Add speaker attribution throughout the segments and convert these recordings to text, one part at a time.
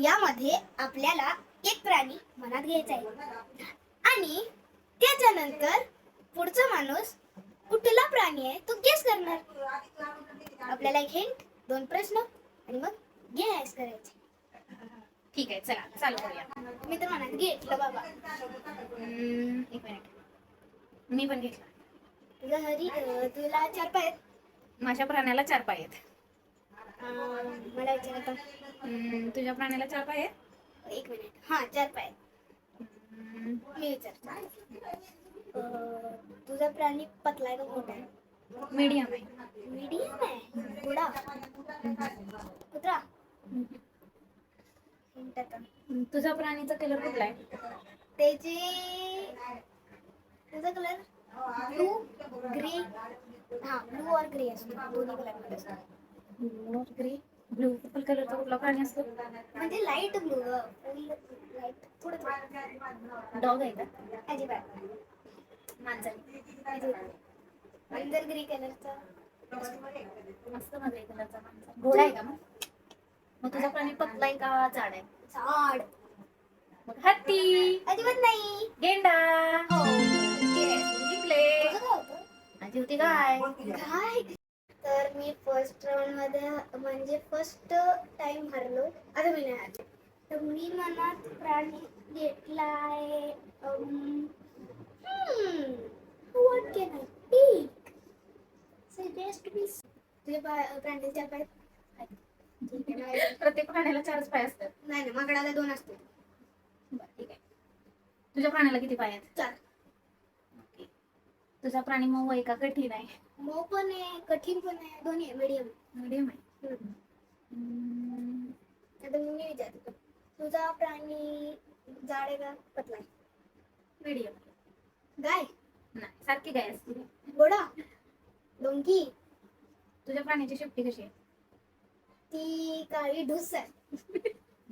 Speaker 1: यामध्ये आपल्याला एक प्राणी मनात घ्यायचा आहे आणि त्याच्यानंतर पुढचा माणूस कुठला प्राणी आहे तो गेस करणार. आपल्याला एक हिंट, 2 प्रश्न आणि मग गेस करायचे.
Speaker 2: ठीक आहे, चला चालू करूया.
Speaker 1: मी तर मनात घेतलं बाबा.
Speaker 2: एक मिनिट, मी पण घेतला.
Speaker 1: तुझा तुला 4 पाय आहेत.
Speaker 2: माझ्या प्राण्याला 4 पाय आहेत.
Speaker 1: मला विचारता.
Speaker 2: तुझ्या प्राण्याला 4 पाय आहेत?
Speaker 1: 1 मिनिट. हा, 4 पाय आहेत. मी विचारतो. तुझा प्राणी पतला आहे का मोठा आहे?
Speaker 2: मीडियम आहे.
Speaker 1: मीडियम आहे. घोडा, कुत्रा. हिंट आता.
Speaker 2: तुझा प्राणीचा कलर कुठला आहे?
Speaker 1: तुझा कलर ब्लू, ग्रे. हा, ब्लू और ग्रे असतो, दोन्ही कलर मध्ये असतो.
Speaker 2: ब्लू और ग्रे. ब्लू पर्पल कलरचा कुठला प्राणी असतो?
Speaker 1: म्हणजे लाईट ब्लू, फुल लाईट, थोडं.
Speaker 2: डॉग आहे का?
Speaker 1: अजिबात.
Speaker 2: मांजर.
Speaker 1: अजिबात. मांजर ग्रे कलरचा.
Speaker 2: मस्त ग्रे कलरचा मांजर. घोडा आहे का मग तुझा प्राणी पतला आहे का जाड आहे?
Speaker 1: झाड.
Speaker 2: मग हत्ती.
Speaker 1: अजिबात नाही.
Speaker 2: गेंडा.
Speaker 1: हो.
Speaker 2: जिंकले. माझी होती गाय.
Speaker 1: काय? तर मी फर्स्ट राऊंड मध्ये म्हणजे फर्स्ट टाइम हरलो. आता मी नाही हरले. तर मी मनात प्राणी घेतलाय. What can I pick? Suggest me. तुझे प्राणी 4 पाय?
Speaker 2: प्रत्येक प्राण्याला 4 पाय असतात.
Speaker 1: नाही ना, माकडाला 2 असते.
Speaker 2: बरं, ठीक आहे. तुझ्या प्राण्याला किती पाय आहेत?
Speaker 1: 4.
Speaker 2: ओके. तुझा प्राणी मऊ आहे का कठीण आहे?
Speaker 1: मऊ पण आहे, कठीण पण आहे, दोन्ही आहे,
Speaker 2: मीडियम आहे.
Speaker 1: आता मी विचारतो, तुझा प्राणी जाड आहे का पतला आहे?
Speaker 2: मीडियम.
Speaker 1: गाय?
Speaker 2: नाही, सारखी गाय असते.
Speaker 1: घोडा? डोंकी?
Speaker 2: तुझ्या प्राण्याची शेपटी कशी आहे?
Speaker 1: ती काळी ढुस आहे.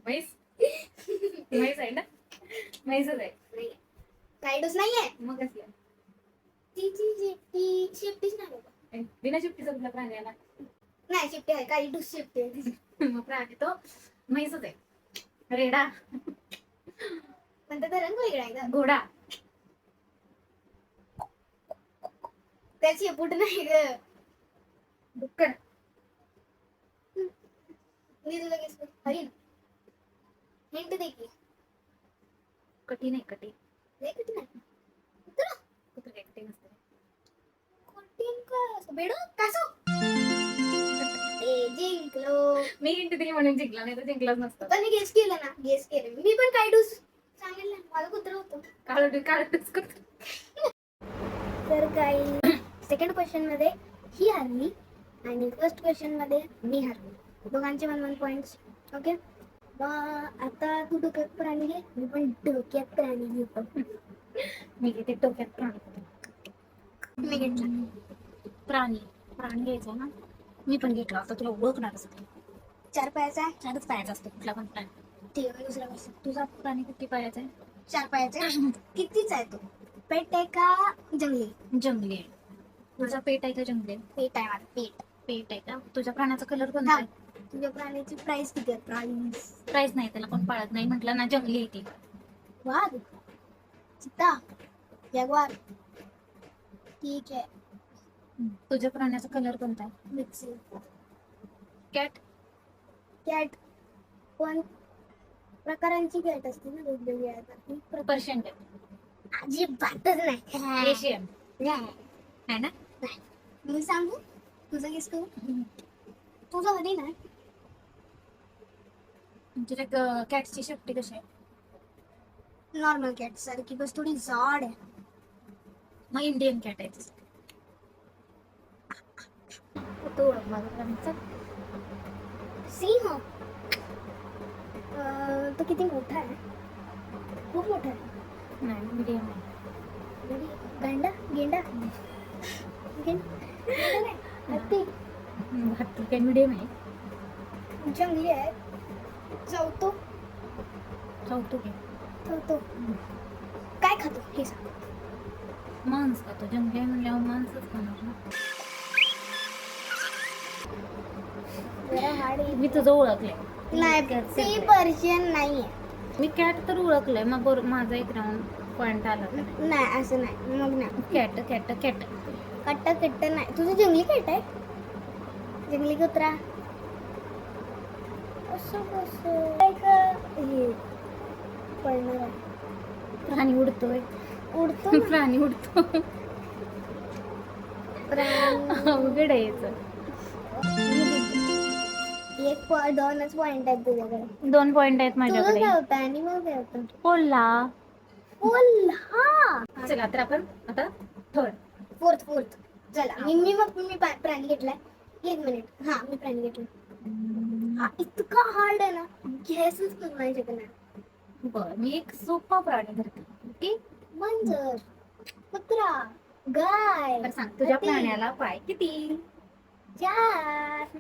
Speaker 2: म्हैस. म्हैस आहे ना? म्हैसच आहे.
Speaker 1: नाही, काळी ढुस नाहीये.
Speaker 2: मग कसली आहे?
Speaker 1: ती शेपटीच नाही बाबा.
Speaker 2: बिना शेपटीचा कुठला प्राणी आला?
Speaker 1: नाही, शेपटी आहे, काळी ढुस शेपटी आहे तिची.
Speaker 2: मग प्राणी तो म्हैसच आहे. रेडा.
Speaker 1: पण त्याचा रंग वेगळा आहे का?
Speaker 2: घोडा.
Speaker 1: त्याची शेपूट नाही ग.
Speaker 2: डुक्कर.
Speaker 1: मी तुला गेस कर. हरिण? हिंट दे की.
Speaker 2: कठीण आहे, कठीण.
Speaker 1: लय कठीण आहे. कुत्रा?
Speaker 2: कुठं काय कठीण असतं?
Speaker 1: कठीण काय असतं? बेडूक? कासव? जिंकलो.
Speaker 2: मी हिंट दिली म्हणून जिंकला, नाही तर जिंकलाच नसतं.
Speaker 1: पण मी गेस केलं ना, गेस केलं मी पण. काय डूस सांगितलं, माझं कुत्र होतं.
Speaker 2: काळच करतो.
Speaker 1: तर काही सेकंड क्वेश्चन मध्ये ही हरली आणि फर्स्ट क्वेश्चन मध्ये मी हरली. दोघांचे 1-1 पॉइंट्स. ओके. मग आता तू डोक्यात प्राणी घे, मी पण डोक्यात प्राणी घेतो.
Speaker 2: मी घेते डोक्यात प्राणी.
Speaker 1: मी घेतला.
Speaker 2: प्राणी घ्यायचा ना. मी पण घेतला. आता तुला ओळखणार असते.
Speaker 1: 4 पायाचा आहे.
Speaker 2: 4च पायाचा असतो कुठला पण प्राणी.
Speaker 1: ठीक आहे, दुसरा क्वेश्चन.
Speaker 2: तुझा प्राणी किती पायाचा आहे?
Speaker 1: 4 पायाचा आहे. कितीचा आहे तो? पेट आहे का जंगली?
Speaker 2: जंगली आहे. तुझा पेट आहे का जंगली आहे?
Speaker 1: पेट आहे माझा.
Speaker 2: पेट आहे का? तुझ्या प्राण्याचा कलर कोणता आहे?
Speaker 1: तुझ्या प्राण्याची प्राइस किती आहे?
Speaker 2: प्राइस नाही, त्याला कोण पाळत नाही. म्हटलं ना, जंगली आहे ती.
Speaker 1: वाघ? चित्ता? जॅग्वार? ठीक आहे.
Speaker 2: तुझ्या प्राण्याचा कलर कोणता आहे?
Speaker 1: मिक्सिंग.
Speaker 2: कॅट?
Speaker 1: कॅट पण प्रकारांची कॅट असते ना, वेगवेगळ्या आहेत.
Speaker 2: Persian cat?
Speaker 1: अजिबातच नाही.
Speaker 2: एशियन आहे ना?
Speaker 1: नाही. मी सांगू तुझं गेस करू? तुझं हरी नाही.
Speaker 2: तुझ्या कॅटची शेपटी कशी आहे?
Speaker 1: नॉर्मल कॅट सारखी, बस थोडी जाड आहे.
Speaker 2: मग इंडियन कॅट आहे. तो ओळख माझा प्राणीचा.
Speaker 1: सिंह. तो किती मोठा आहे? खूप मोठा आहे.
Speaker 2: नाही, मीडियम आहे.
Speaker 1: गेंडा? हत्ती?
Speaker 2: हत्ती काय मीडियम आहे.
Speaker 1: जंगली आहे. चवतो? काय खातो हे सांग.
Speaker 2: मांस खातो. जंगली आहे म्हणल्यावर मांसच खाणार ना.
Speaker 1: जरा हाड
Speaker 2: मी तुझं ओळखलंय.
Speaker 1: नाही ती पर्शियन नाहीये.
Speaker 2: मी कॅट तर ओळखलंय, मग माझा एक राऊंड पॉइंट आला का नाही?
Speaker 1: नाही असं नाही, मग नाही.
Speaker 2: कॅट कॅट कॅट
Speaker 1: कट्ट किट्ट नाही. तुझं जंगली कॅट आहे, जंगली कुत्रा. असं कसं काय का हे पडणार आहे.
Speaker 2: प्राणी उडतोय.
Speaker 1: उडतो ना.
Speaker 2: प्राणी उडतो.
Speaker 1: प्राणी.
Speaker 2: अवघड आहे याचं.
Speaker 1: दोनच पॉइंट आहेत तुझ्याकडे.
Speaker 2: 2 पॉइंट आहेत
Speaker 1: तुझं
Speaker 2: माझ्याकडे.
Speaker 1: काय होतं आणि मग काय होतं?
Speaker 2: कोल्हा.
Speaker 1: कोल्हा.
Speaker 2: चला तर आपण आता थर्ड.
Speaker 1: फोर्थ. चला मी प्राणी घेतलाय. 1 मिनिट. हा मी प्राणी घेतलाय. हा इतका हार्ड आहे ना, घ्यायचंच करू नाही शकणार.
Speaker 2: बर, मी एक सोपा प्राणी धरते. ओके,
Speaker 1: मांजर, कुत्रा, गाय.
Speaker 2: तर सांग तुझ्या
Speaker 1: हत्ती.
Speaker 2: प्राण्याला पाय किती?
Speaker 1: 4.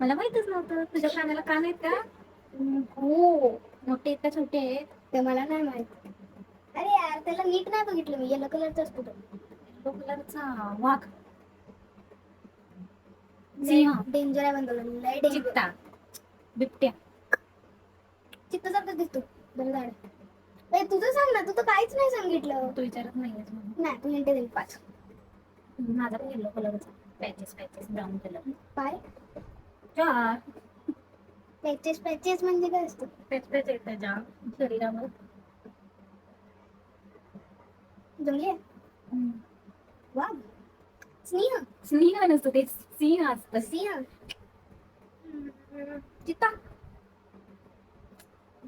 Speaker 2: मला माहितच नव्हतं. तुझ्या प्राण्याला कान आहेत का?
Speaker 1: हो,
Speaker 2: मोठे आहेत का छोटे आहेत?
Speaker 1: ते मला नाही माहित. अरे यार, त्याला नीट नाही बघितलं मी. येलो कलरचा असतो तो.
Speaker 2: तो कलरचा वाघ, सिंह,
Speaker 1: डेंजर आहे म्हणतो, लय डेंजर.
Speaker 2: चित्ता, बिबट्या.
Speaker 1: चित्तासारखं दिसतो. बरं तुझं सांग ना, तू तर काहीच नाही सांगितलं.
Speaker 2: तू विचारत नाहीयेस म्हणून.
Speaker 1: नाही, तू हिंट दिली 5.
Speaker 2: माझा पण येलो कलरचा, पॅचेस ब्राऊन कलर.
Speaker 1: पाय
Speaker 2: 4
Speaker 1: पॅचेस म्हणजे काय असतं?
Speaker 2: पॅच आहेत त्याच्या शरीरावर.
Speaker 1: जंगली आहे. वाघ, सिंह,
Speaker 2: सिंह नसतं, ते सिंह असतं.
Speaker 1: सिंह, चित्ता,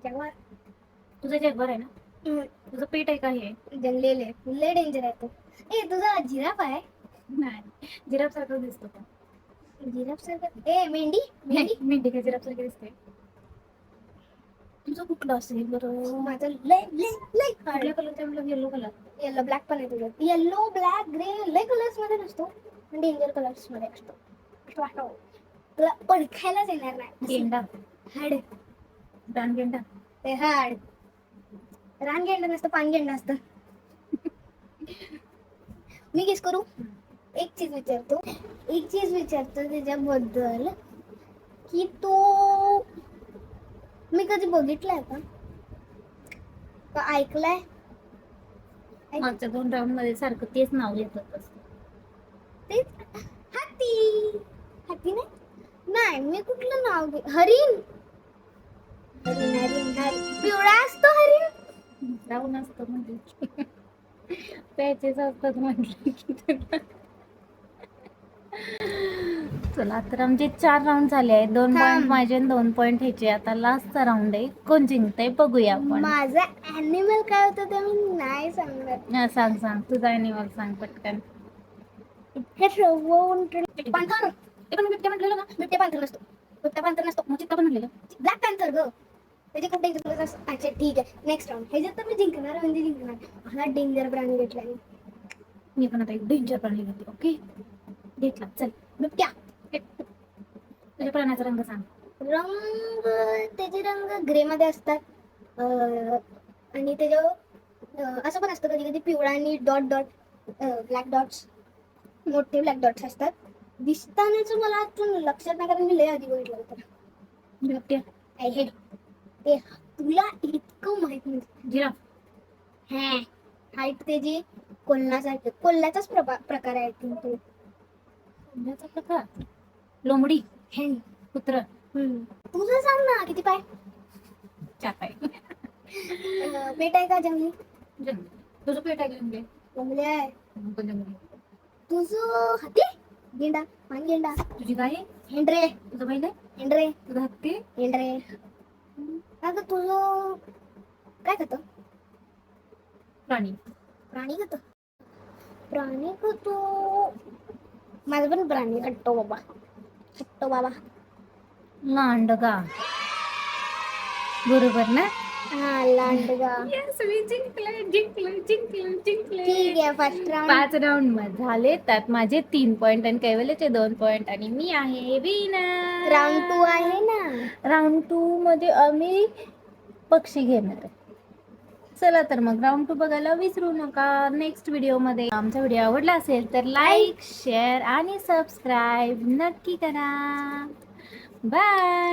Speaker 1: जगवार.
Speaker 2: तुझं जगभर आहे ना? तुझं पेट आहे का हे?
Speaker 1: जंगलेले लय डेंजर आहे तो. ए तुझा जिराफ आहे.
Speaker 2: नाही, जिराफ सारखं दिसतो का?
Speaker 1: जिराफ सारखं. ए मेंढी.
Speaker 2: मेंढी काय जिराफ सारखी दिसते? तुझं कुठलं असेल बरं?
Speaker 1: माझं लय लय लय
Speaker 2: कुठल्या कलरचा? म्हटलं येलो कलर.
Speaker 1: येलो ब्लॅक पण आहे तुझं. येलो ब्लॅक ग्रे लय कलर्स मध्ये नसतो, पण डेंजर कलर्स मध्ये असतो. तुला ओळखायलाच येणार नाही.
Speaker 2: गेंडा,
Speaker 1: हाड.
Speaker 2: रानगेंडा.
Speaker 1: ते हाड. रानगेंडा नसतं, पानगेंडा असतं. मी गेस करू. एक चीज विचारतो त्याच्याबद्दल की तो मी कधी बघितलाय का ऐकलाय?
Speaker 2: मागच्या 2 राऊंड मध्ये सारखं तेच नाव येत असतं.
Speaker 1: तेच. हत्ती नाही, मी कुठलं नाव हरिण. पिवळा असतो हरिण.
Speaker 2: राऊंड असतं म्हणजे पॅचेस असतात म्हटलं. चला तर आमचे 4 राऊंड झाले आहेत. 2 पॉइंट माझे आणि 2 पॉइंट ह्याचे. आता लास्टचा राऊंड आहे. कोण जिंकतंय बघूया आपण.
Speaker 1: माझा ॲनिमल काय होतं ते मी नाही सांगणार.
Speaker 2: सांग तुझा ॲनिमल सांग पटकन.
Speaker 1: पांथर.
Speaker 2: बिबट्या म्हटलेलं ना?
Speaker 1: बिबट्या पांथर नसतो.
Speaker 2: मग चित्ता पण म्हटलेलं.
Speaker 1: ब्लॅक पॅन्थर ग. त्याचे खूप डेंजर. अच्छा ठीक आहे, नेक्स्ट राऊंड. ह्याच्यात तर मी जिंकणार म्हणजे जिंकणार. हा डेंजर प्राणी घेतला
Speaker 2: मी पण आता एक डेंजर प्राणी घेतला. ओके, घेतला. चल
Speaker 1: बिबट्या.
Speaker 2: तुझ्या प्राण्याचा रंग सांग.
Speaker 1: त्याचे रंग ग्रे मध्ये असतात. आणि त्याच्यावर असं पण असतं कधी कधी पिवळा आणि ब्लॅक डॉट्स, मोठे ब्लॅक डॉट्स असतात. दिसतानाच मला अजून लक्षात नाही, कारण मी लय आधी बघितलं होतं.
Speaker 2: बिबट्या.
Speaker 1: आय हेड ते. तुला इतकं माहित नाही.
Speaker 2: जिराफ.
Speaker 1: हाईट त्याची कोल्ह्याचाच प्रकार आहे. तो
Speaker 2: कोल्ह्याचा प्रकार. लोंबडी.
Speaker 1: हेन.
Speaker 2: कुत्र.
Speaker 1: तुझं सांग ना, किती पाय?
Speaker 2: 4 पाय.
Speaker 1: पेट आहे का जंगली?
Speaker 2: जंगली. तुझं पेट आहे जंगली?
Speaker 1: जंगली आहे.
Speaker 2: जंगली.
Speaker 1: तुझं हत्ती? गेंडा, पानगेंडा.
Speaker 2: तुझी गाय?
Speaker 1: हेंड्रे.
Speaker 2: तुझं बैल आहे?
Speaker 1: हेंड्रे.
Speaker 2: तुझं हत्ती?
Speaker 1: हेंड्रे. अगं तुझं काय खातं?
Speaker 2: प्राणी.
Speaker 1: प्राणी खातो. माझं पण प्राणी खातो बाबा.
Speaker 2: लांडगा. बरोबर ना?
Speaker 1: हा, लांडगा.
Speaker 2: Yes, मी जिंकलं.
Speaker 1: ठीक आहे, फर्स्ट राऊंड.
Speaker 2: 5 राऊंड झाले. त्यात माझे 3 पॉइंट आणि कैवल्याचे 2 पॉइंट आणि मी आहे विनर.
Speaker 1: राऊंड 2 आहे ना.
Speaker 2: राऊंड 2 मध्ये आम्ही पक्षी घेणार आहे. चला तर मग राऊंड 2 बघायला विसरू नका. नेक्स्ट व्हिडिओमध्ये. आमचा व्हिडिओ आवडला असेल तर लाईक, शेअर आणि सबस्क्राईब नक्की करा. बाय.